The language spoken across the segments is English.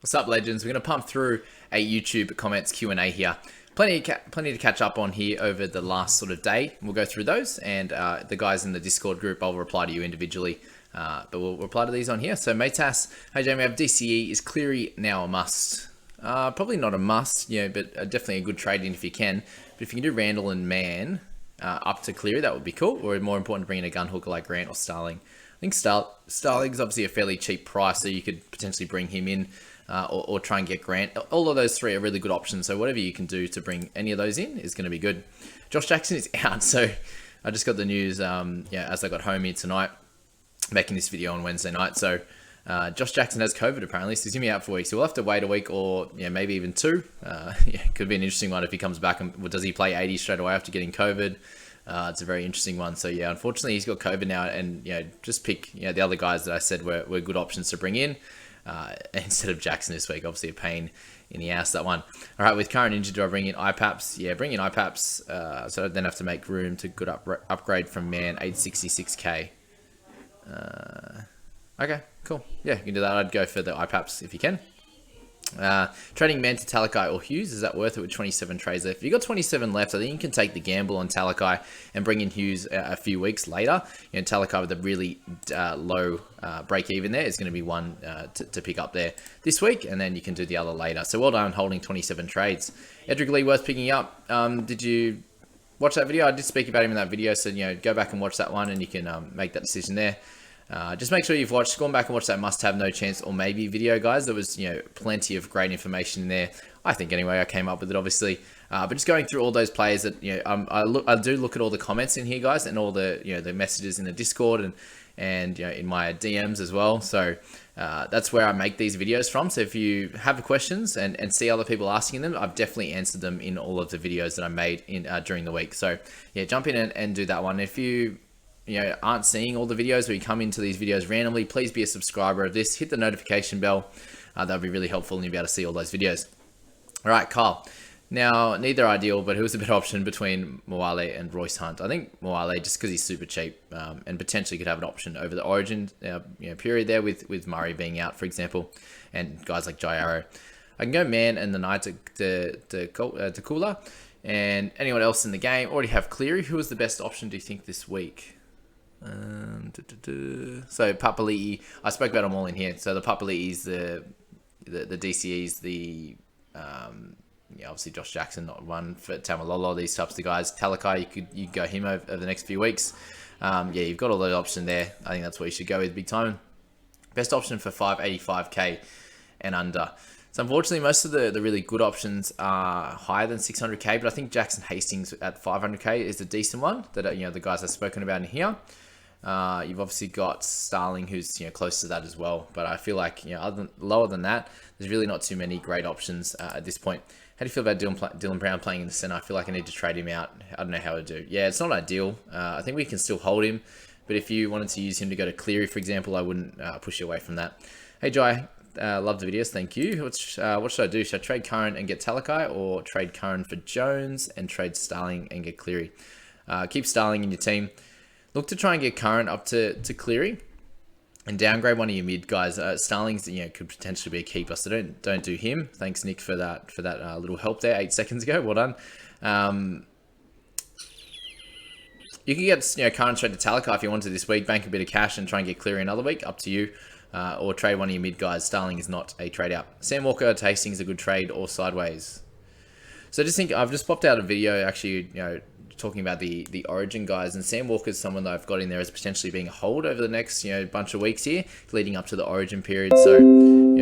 What's up, legends? We're going to pump through a YouTube comments Q&A here. Plenty to catch up on here over the last sort of day. We'll go through those, and the guys in the Discord group, I'll reply to you individually, but we'll reply to these on here. So Matas, hey Jamie, I have DCE. Is Cleary now a must? Probably not a must, but definitely a good trade in if you can. But if you can do Randall and Mann up to Cleary, that would be cool. Or more important, to bring in a gun hooker like Grant or Starling. I think Starling's obviously a fairly cheap price, so you could potentially bring him in. Or try and get Grant. All of those three are really good options. So whatever you can do to bring any of those in is going to be good. Josh Jackson is out. So I just got the news as I got home here tonight, making this video on Wednesday night. So Josh Jackson has COVID apparently. So he's going to be out for weeks. So we'll have to wait a week or maybe even two. Could be an interesting one if he comes back. And does he play 80 straight away after getting COVID? It's a very interesting one. So unfortunately he's got COVID now. And just pick the other guys that I said were good options to bring in. Instead of Jackson this week. Obviously a pain in the ass, that one. All right, with current injury, do I bring in IPAPs? Yeah, bring in IPAPs, so I then have to make room to good upgrade from Man, 866k. Okay, cool. Yeah, you can do that. I'd go for the IPAPs if you can. Trading Man to Talakai or Hughes, is that worth it with 27 trades left? If you've got 27 left, I think you can take the gamble on Talakai and bring in Hughes a few weeks later. Talakai with a really low break even there is going to be one to pick up there this week, and then you can do the other later. So well done holding 27 trades. Edric Lee worth picking up. Did you watch that video? I did speak about him in that video, so go back and watch that one and you can make that decision there. Just make sure you've gone back and watched that must have no chance or maybe video, guys. There was, plenty of great information in there. I think anyway, I came up with it obviously. But just going through all those players that, I do look at all the comments in here, guys, and all the, the messages in the Discord and in my DMs as well. So that's where I make these videos from. So if you have questions and see other people asking them, I've definitely answered them in all of the videos that I made during the week. So jump in and do that one. If you aren't seeing all the videos or you come into these videos randomly, please be a subscriber of this. Hit the notification bell. That'll be really helpful and you'll be able to see all those videos. All right, Kyle. Now, neither ideal, but who's a better option between Moale and Royce Hunt? I think Moale, just because he's super cheap and potentially could have an option over the Origin period there with Murray being out, for example, and guys like Jai Arrow. I can go Man and the Knight to Kula. And anyone else in the game? Already have Cleary. Who was the best option, do you think, this week? So Papali'i, I spoke about them all in here. So the Papali'i's, the DCE's, the obviously Josh Jackson, not one for Tamalolo, these types of guys. Talakai, you could go him over the next few weeks. You've got all those options there. I think that's what you should go with big time. Best option for 585k and under. So unfortunately, most of the really good options are higher than 600k, but I think Jackson Hastings at 500k is a decent one that the guys I've spoken about in here. You've obviously got Starling, who's close to that as well, but I feel like lower than that, there's really not too many great options at this point. How do you feel about Dylan Brown playing in the center? I feel like I need to trade him out. I don't know how to do. Yeah, it's not ideal. I think we can still hold him, but if you wanted to use him to go to Cleary, for example, I wouldn't push you away from that. Hey, Jai. Love the videos, thank you. What should I do? Should I trade Curran and get Talakai, or trade Curran for Jones and trade Starling and get Cleary? Keep Starling in your team. Look to try and get Curran up to Cleary and downgrade one of your mid guys. Starling's could potentially be a keeper, so don't do him. Thanks, Nick, for that little help there 8 seconds ago. Well done. You can get Curran straight to Talakai if you wanted this week. Bank a bit of cash and try and get Cleary another week. Up to you. Or trade one of your mid guys. Starling is not a trade out. Sam Walker to Hastings a good trade, or sideways. So just think, I've just popped out a video actually, talking about the Origin guys, and Sam Walker is someone that I've got in there as potentially being a hold over the next bunch of weeks here, leading up to the Origin period. So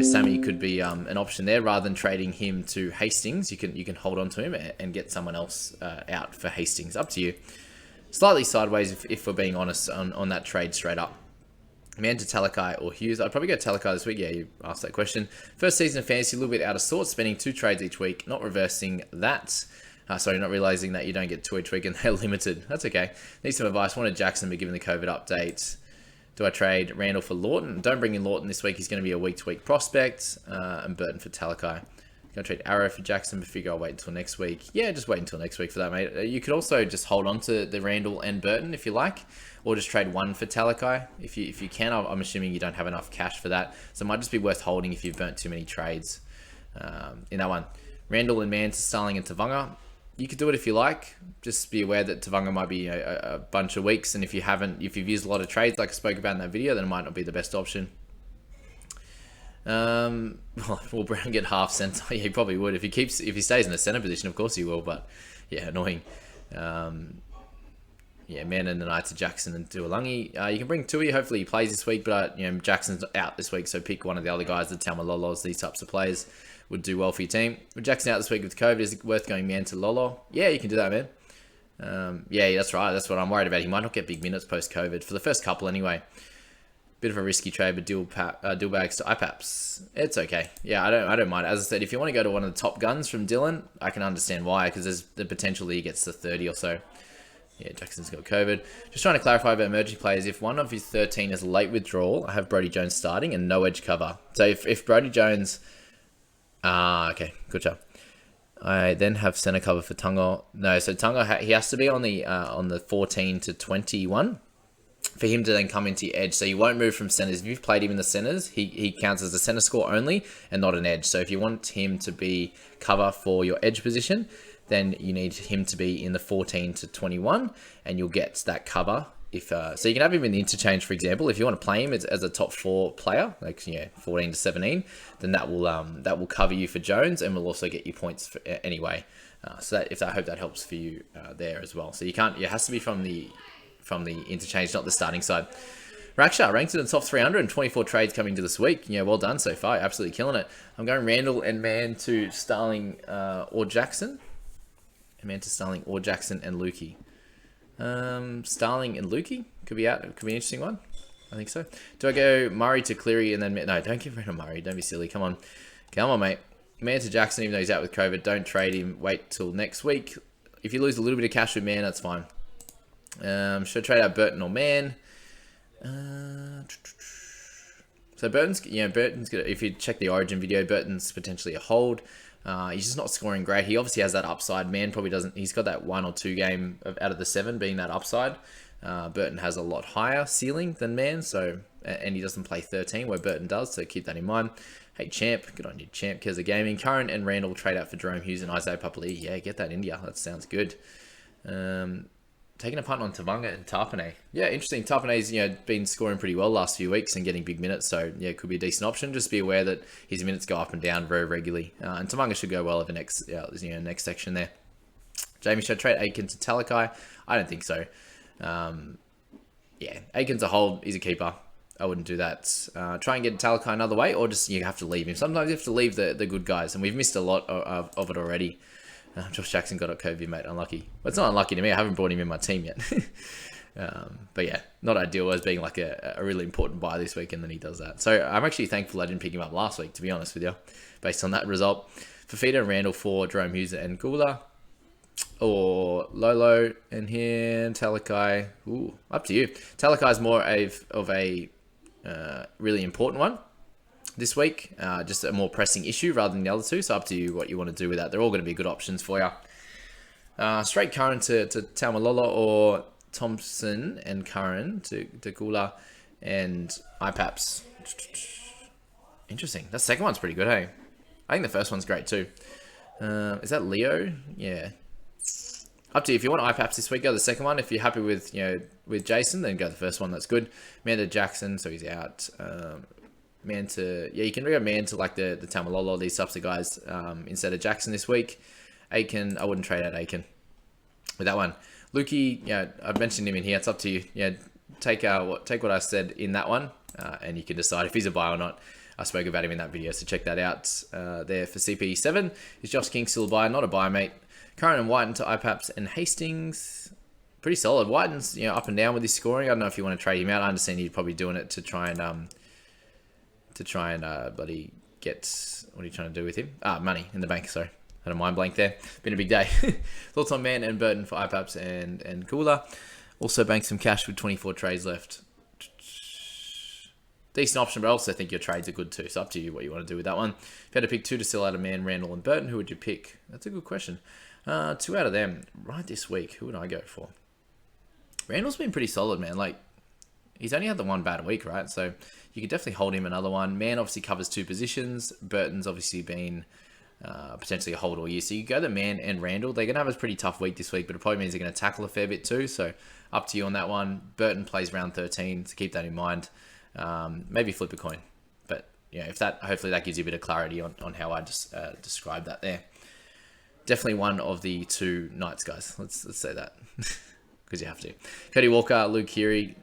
Sammy could be an option there rather than trading him to Hastings. You can hold on to him and get someone else out for Hastings. Up to you. Slightly sideways if we're being honest on that trade straight up. Man to Talakai or Hughes. I'd probably go Talakai this week. Yeah, you asked that question. First season of fantasy, a little bit out of sorts, spending 2 trades each week, not reversing that. Sorry, not realizing that you don't get 2 each week and they're limited. That's okay. Need some advice. Wanted Jackson, but given the COVID update, do I trade Randall for Lawton? Don't bring in Lawton this week. He's going to be a week-to-week prospect. And Burton for Talakai. Gonna trade Arrow for Jackson, but figure I'll wait until next week. Yeah, just wait until next week for that, mate. You could also just hold on to the Randall and Burton if you like, or just trade one for Talakai if you can. I'm assuming you don't have enough cash for that, so it might just be worth holding if you've burnt too many trades in that one. Randall and Man to Starling and Tavanga. You could do it if you like. Just be aware that Tavanga might be a bunch of weeks, and if you've used a lot of trades like I spoke about in that video, then it might not be the best option. Will Brown get half centre? Yeah, he probably would if he stays in the centre position. Of course he will, but yeah, annoying. Yeah, Man and the Knights to Jackson and Tuolangi. You can bring Tui. Hopefully he plays this week, but Jackson's out this week, so pick one of the other guys. The Taumalolos, these types of players would do well for your team. With Jackson out this week with COVID, is it worth going Man to Lolo? Yeah, you can do that, man. Yeah, that's right. That's what I'm worried about. He might not get big minutes post-COVID for the first couple anyway. Bit of a risky trade, but dual bags to IPAPs. It's okay. Yeah, I don't mind. As I said, if you want to go to one of the top guns from Dylan, I can understand why, because there's the potential that he gets to 30 or so. Yeah, Jackson's got COVID. Just trying to clarify about emergency players. If one of his 13 is late withdrawal, I have Brodie Jones starting and no edge cover. So if Brodie Jones... okay, good job. I then have centre cover for Tungo. No, so Tungo, he has to be on the 14 to 21 for him to then come into edge. So you won't move from centres. If you've played him in the centres, he counts as a centre score only and not an edge. So if you want him to be cover for your edge position, then you need him to be in the 14 to 21 and you'll get that cover. So you can have him in the interchange, for example. If you want to play him as a top 4 player, like 14 to 17, then that will cover you for Jones and will also get you points for, anyway. So I hope that helps for you there as well. So you can't. It has to be from the interchange, not the starting side. Raksha ranked in the top 300 and 24 trades coming to this week. Yeah, well done so far. Absolutely killing it. I'm going Randall and Man to Starling or Jackson. Man to Starling or Jackson and Lukey. Starling and Lukey could be out. It could be an interesting one. I think so. Do I go Murray to Cleary and then... No, don't give rid of Murray. Don't be silly. Come on, mate. Man to Jackson, even though he's out with COVID. Don't trade him. Wait till next week. If you lose a little bit of cash with Man, that's fine. Should I trade out Burton or Man? So Burton's good. If you check the Origin video, Burton's potentially a hold. He's just not scoring great. He obviously has that upside. Man probably doesn't. He's got that 1 or 2 game out of the 7 being that upside. Burton has a lot higher ceiling than Man, and he doesn't play 13 where Burton does, so keep that in mind. Hey, Champ. Good on you, Champ. Cares of Gaming. Curran and Randall trade out for Jerome Hughes and Isaiah Papali'i. Yeah, get that India. That sounds good. Taking a punt on Tavanga and Tapine. Yeah, interesting. Tapine's been scoring pretty well last few weeks and getting big minutes, so yeah, it could be a decent option. Just be aware that his minutes go up and down very regularly, and Tavanga should go well over next section there. Jamie, should I trade Aiken to Talakai? I don't think so. Yeah, Aiken's a hold. He's a keeper. I wouldn't do that. Try and get Talakai another way, or just you have to leave him. Sometimes you have to leave the good guys, and we've missed a lot of it already. Josh Jackson got a COVID, mate. Unlucky. Well, it's not unlucky to me. I haven't brought him in my team yet. But yeah, not ideal as being like a really important buy this week, and then he does that. So I'm actually thankful I didn't pick him up last week, to be honest with you, based on that result. Fafita and Randall for Jerome Hughes and Gula. Or Lolo and here, Talakai. Ooh, up to you. Talakai is more of a really important one this week, just a more pressing issue rather than the other two. So up to you what you want to do with that. They're all going to be good options for you. Straight Curran to Taumalolo or Thompson and Curran to Gula and IPAPs. Interesting. That second one's pretty good, hey? I think the first one's great too. Is that Leo? Yeah. Up to you. If you want IPAPs this week, go the second one. If you're happy with Jason, then go the first one. That's good. Man to Jackson, so he's out. Man to... Yeah, you can go Man to like the Tamalolo, these types of guys, instead of Jackson this week. Aiken, I wouldn't trade out Aiken with that one. Lukey, I've mentioned him in here. It's up to you. Yeah, take what I said in that one, and you can decide if he's a buy or not. I spoke about him in that video, so check that out there for CP7. Is Josh King still a buy? Not a buy, mate. Curran and Whiten to IPAPs and Hastings. Pretty solid. Whiten's up and down with his scoring. I don't know if you want to trade him out. I understand you're probably doing it to try and bloody get... What are you trying to do with him? Money in the bank, sorry. Had a mind blank there. Been a big day. Thoughts on Man and Burton for IPAPs and Cooler. Also banked some cash with 24 trades left. decent option, but I also think your trades are good too. So up to you what you want to do with that one. If you had to pick 2 to sell out of Man, Randall, and Burton, who would you pick? That's a good question. 2 out of them right this week. Who would I go for? Randall's been pretty solid, man. Like, he's only had the one bad week, right? So you could definitely hold him another one. Man obviously covers 2 positions. Burton's obviously been potentially a hold all year. So you go the Man and Randall. They're going to have a pretty tough week this week, but it probably means they're going to tackle a fair bit too. So up to you on that one. Burton plays round 13, so keep that in mind. Maybe flip a coin. But yeah, if that, hopefully that gives you a bit of clarity on how I just described that there. Definitely one of the 2 Knights, guys. Let's say that. Because you have to. Cody Walker, Luke Keary.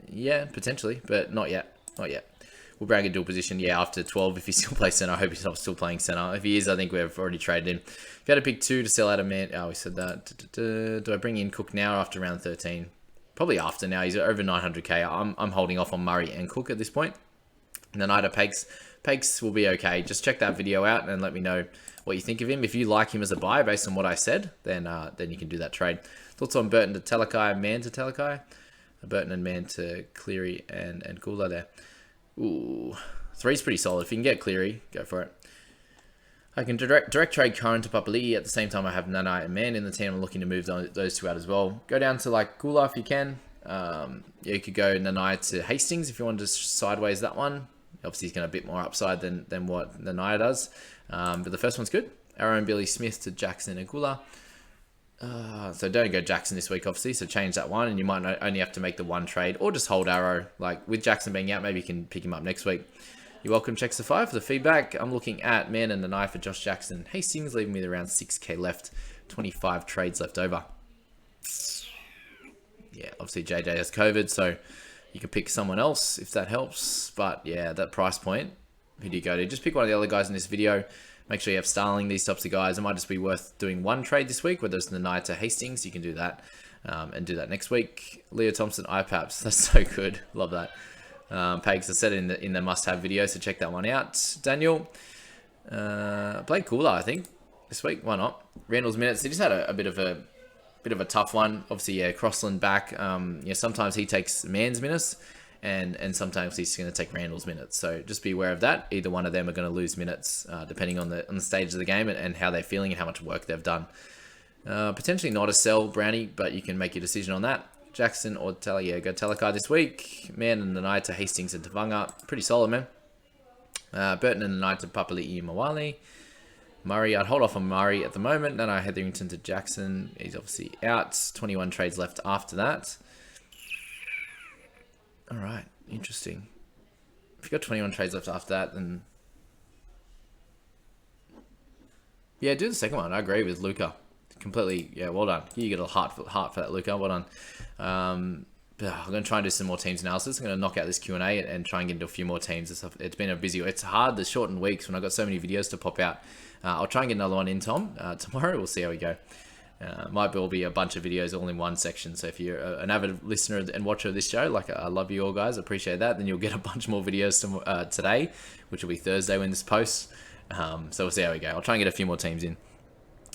Yeah, potentially, but not yet. Not yet. Will Bragg in dual position? Yeah, after 12, if he still plays centre. I hope he's not still playing centre. If he is, I think we've already traded him. If you had to pick 2 to sell out of Man... Oh, we said that. Do I bring in Cook now or after round 13? Probably after now. He's over 900k. I'm holding off on Murray and Cook at this point. And then either Pakes will be okay. Just check that video out and let me know what you think of him. If you like him as a buy based on what I said, then you can do that trade. Thoughts on Burton to Talakai, Man to Talakai? Burton and Man to Cleary and Gula there. Ooh, 3's pretty solid. If you can get Cleary, go for it. I can direct trade Curran to Papali'i. At the same time, I have Nanai and Man in the team. I'm looking to move those 2 out as well. Go down to like Gula if you can. Yeah, you could go Nanai to Hastings if you want to sideways that one. Obviously, he's going to a bit more upside than what Nanai does. But the first one's good. Arrow and Billy Smith to Jackson and Gula. So don't go Jackson this week, obviously. So change that one, and you might only have to make the 1 trade, or just hold Arrow. Like with Jackson being out, maybe you can pick him up next week. You're welcome, Checks the 5 for the feedback. I'm looking at Man and the Knife for Josh Jackson. Hastings leaving me around 6k left, 25 trades left over. Yeah, obviously JJ has COVID, so you can pick someone else if that helps. But yeah, that price point, who do you go to? Just pick one of the other guys in this video. Make sure you have Starling, these types of guys. It might just be worth doing 1 trade this week, whether it's the Knight to Hastings. You can do that and do that next week. Leo Thompson, IPAPs. That's so good. Love that. Pags, I said it in the must-have video, so check that one out. Daniel, Blake Cooler, I think, this week. Why not? Randall's minutes. He just had a bit of a tough one. Obviously, yeah, Crossland back. Yeah, sometimes he takes Man's minutes. And sometimes he's going to take Randall's minutes. So just be aware of that. Either one of them are going to lose minutes depending on the stage of the game and how they're feeling and how much work they've done. Potentially not a sell, Brownie, but you can make your decision on that. Jackson or Tele, yeah, go Telekai this week. Man and the Knight to Hastings and Tavanga. Pretty solid, man. Burton and the Knight to Papali'i and Mawali. Murray, I'd hold off on Murray at the moment. Then I Hetherington to Jackson. He's obviously out. 21 trades left after that. All right, interesting. If you've got 21 trades left after that, then... Yeah, do the second one. I agree with Luca. Completely, yeah, well done. You get a heart for that, Luca. Well done. I'm going to try and do some more teams analysis. I'm going to knock out this Q&A and try and get into a few more teams and stuff. It's been a busy... It's hard, the shortened weeks when I've got so many videos to pop out. I'll try and get another one in, Tom, tomorrow. We'll see how we go. Might all be a bunch of videos all in one section. So if you're an avid listener and watcher of this show, like I love you all guys, appreciate that, then you'll get a bunch more videos today, which will be Thursday when this posts. So we'll see how we go. I'll try and get a few more teams in.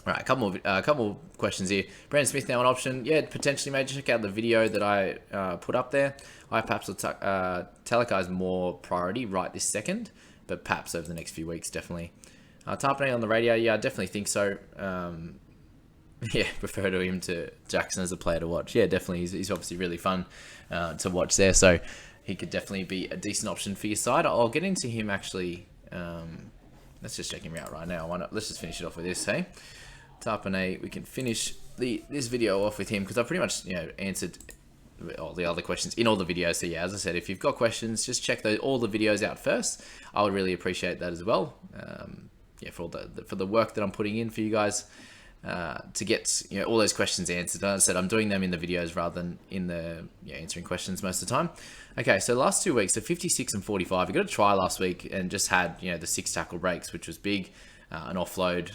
All right, a couple more questions here. Brandon Smith now an option. Yeah, potentially, mate. Check out the video that I put up there. I perhaps will Talakai is more priority right this second, but perhaps over the next few weeks, definitely. Tapine on the radio, yeah, I definitely think so. Yeah, prefer to him to Jackson as a player to watch. Yeah, definitely. He's obviously really fun to watch there. So he could definitely be a decent option for your side. I'll get into him actually. Let's just check him out right now. Why not? Let's just finish it off with this, hey? Tapine, we can finish this video off with him because I pretty much answered all the other questions in all the videos. So yeah, as I said, if you've got questions, just check all the videos out first. I would really appreciate that as well. Yeah, for the work that I'm putting in for you guys. To get all those questions answered. As I said, I'm doing them in the videos rather than in the answering questions most of the time. Okay, so last 2 weeks, so 56 and 45. We got a try last week and just had the 6 tackle breaks, which was big, an offload,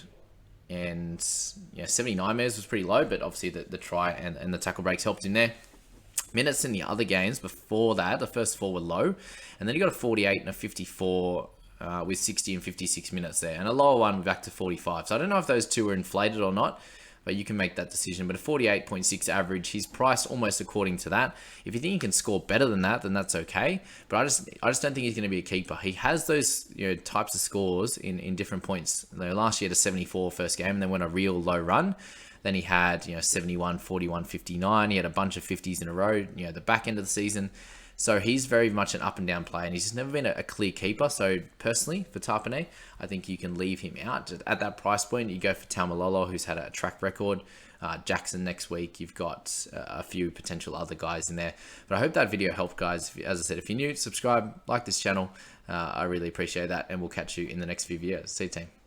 and 79 metres was pretty low, but obviously the try and the tackle breaks helped in there. Minutes in the other games before that, the first 4 were low, and then you got a 48 and a 54. With 60 and 56 minutes there, and a lower one back to 45. So I don't know if those two were inflated or not. but you can make that decision. But a 48.6 average, he's priced almost according to that. If you think he can score better than that, then that's okay. But I just don't think he's going to be a keeper. He has those types of scores in different points. Last year, he had a 74 first game, and then went a real low run. Then he had 71, 41, 59. He had a bunch of 50s in a row. The back end of the season. So he's very much an up and down player, and he's just never been a clear keeper. So personally, for Tapine, I think you can leave him out. At that price point, you go for Taumalolo, who's had a track record. Jackson next week. You've got a few potential other guys in there. But I hope that video helped, guys. As I said, if you're new, subscribe, like this channel. I really appreciate that, and we'll catch you in the next few videos. See you, team.